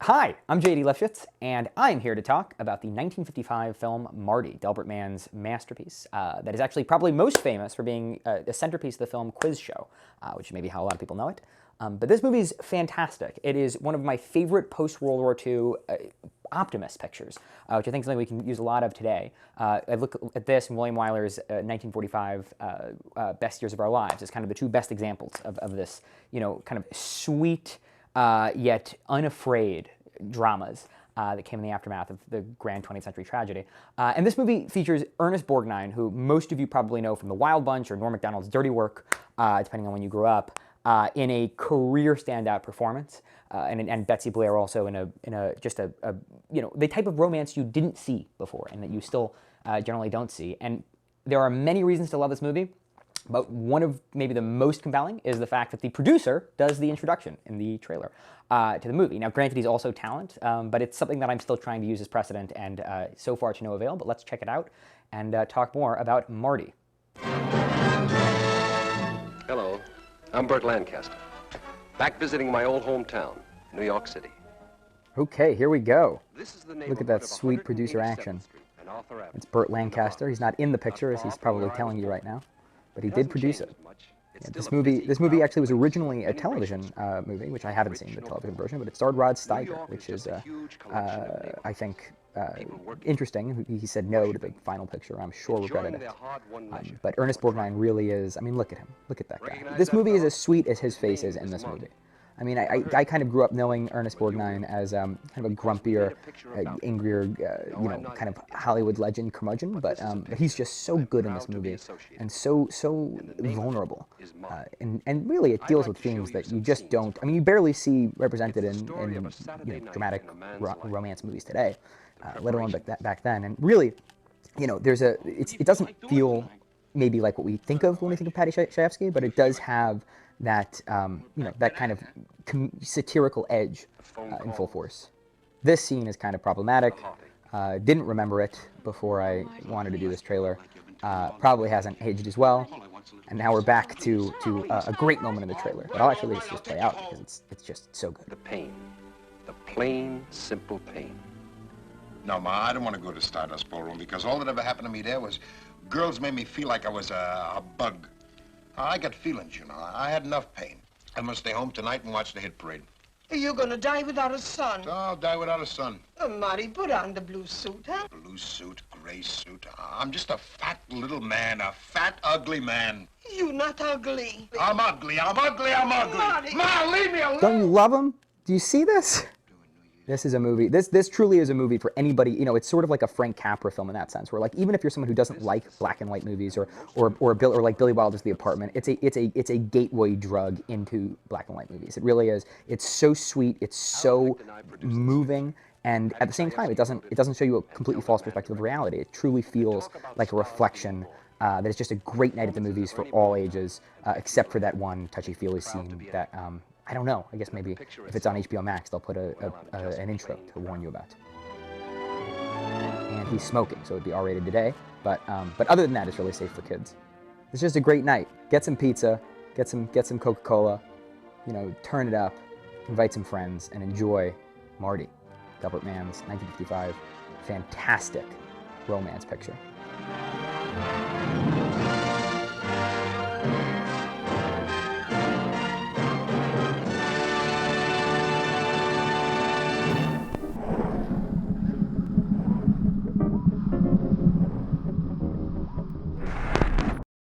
Hi, I'm JD Lifshitz, and I'm here to talk about the 1955 film Marty, Delbert Mann's masterpiece, that is actually probably most famous for being a centerpiece of the film Quiz Show, which is maybe how a lot of people know it. But this movie is fantastic. It is one of my favorite post-World War II optimist pictures, which I think is something we can use a lot of today. I look at this and William Wyler's 1945 Best Years of Our Lives as kind of the two best examples of this, kind of sweet, yet unafraid dramas that came in the aftermath of the grand 20th century tragedy. And this movie features Ernest Borgnine, who most of you probably know from The Wild Bunch or Norm Macdonald's Dirty Work, depending on when you grew up, in a career standout performance, and Betsy Blair also in the type of romance you didn't see before and that you still generally don't see. And there are many reasons to love this movie. But one of maybe the most compelling is the fact that the producer does the introduction in the trailer to the movie. Now, granted, he's also talent, but it's something that I'm still trying to use as precedent, and so far to no avail. But let's check it out and talk more about Marty. Hello, I'm Burt Lancaster, back visiting my old hometown, New York City. Okay, here we go. This is the Look at that sweet producer action. It's Burt Lancaster. He's not in the picture, as he's probably telling you right now. But he did produce it. Yeah, this movie actually was originally a television movie, which I haven't seen the television version, but it starred Rod Steiger, which is, I think, interesting. He said no to the final picture. I'm sure regretted it. But Ernest Borgnine really is, I mean, look at him. Look at that guy. This movie is as sweet as his face is in this movie. I mean, I kind of grew up knowing Ernest Borgnine as kind of a grumpier, angrier, kind of Hollywood legend curmudgeon, but he's just so good in this movie and so vulnerable. And really, it deals with themes that you just don't, I mean, you barely see represented in dramatic romance movies today, let alone back then. And really, it doesn't feel maybe like what we think of when we think of Paddy Chayefsky, but it does have that that kind of satirical edge in full force. This scene is kind of problematic. Didn't remember it before I wanted to do this trailer. Probably hasn't aged as well. And now we're back to a great moment in the trailer. But I'll actually just play out because it's just so good. The pain, the plain, simple pain. No, Ma, I don't want to go to Stardust Ballroom because all that ever happened to me there was girls made me feel like I was a bug. I got feelings, I had enough pain. I'm gonna stay home tonight and watch the hit parade. You're gonna die without a son. Oh, I'll die without a son. Oh, Marty, put on the blue suit, huh? Blue suit, gray suit. I'm just a fat little man, a fat, ugly man. You not ugly. I'm ugly, I'm ugly, I'm ugly. Marty. Ma, leave me alone. Don't you love him? Do you see this? This is a movie. This truly is a movie for anybody. It's sort of like a Frank Capra film in that sense, where like even if you're someone who doesn't like black and white movies or like Billy Wilder's The Apartment, it's a gateway drug into black and white movies. It really is. It's so sweet. It's so moving, and at the same time, it doesn't show you a completely false perspective of reality. It truly feels like a reflection. That it's just a great night at the movies for all ages, except for that one touchy-feely scene that. I don't know. I guess maybe if it's on HBO Max, they'll put an intro to warn you about. And he's smoking, so it'd be R-rated today. But other than that, it's really safe for kids. It's just a great night. Get some pizza, get some Coca-Cola, turn it up, invite some friends, and enjoy Marty, Delbert Mann's 1955 fantastic romance picture.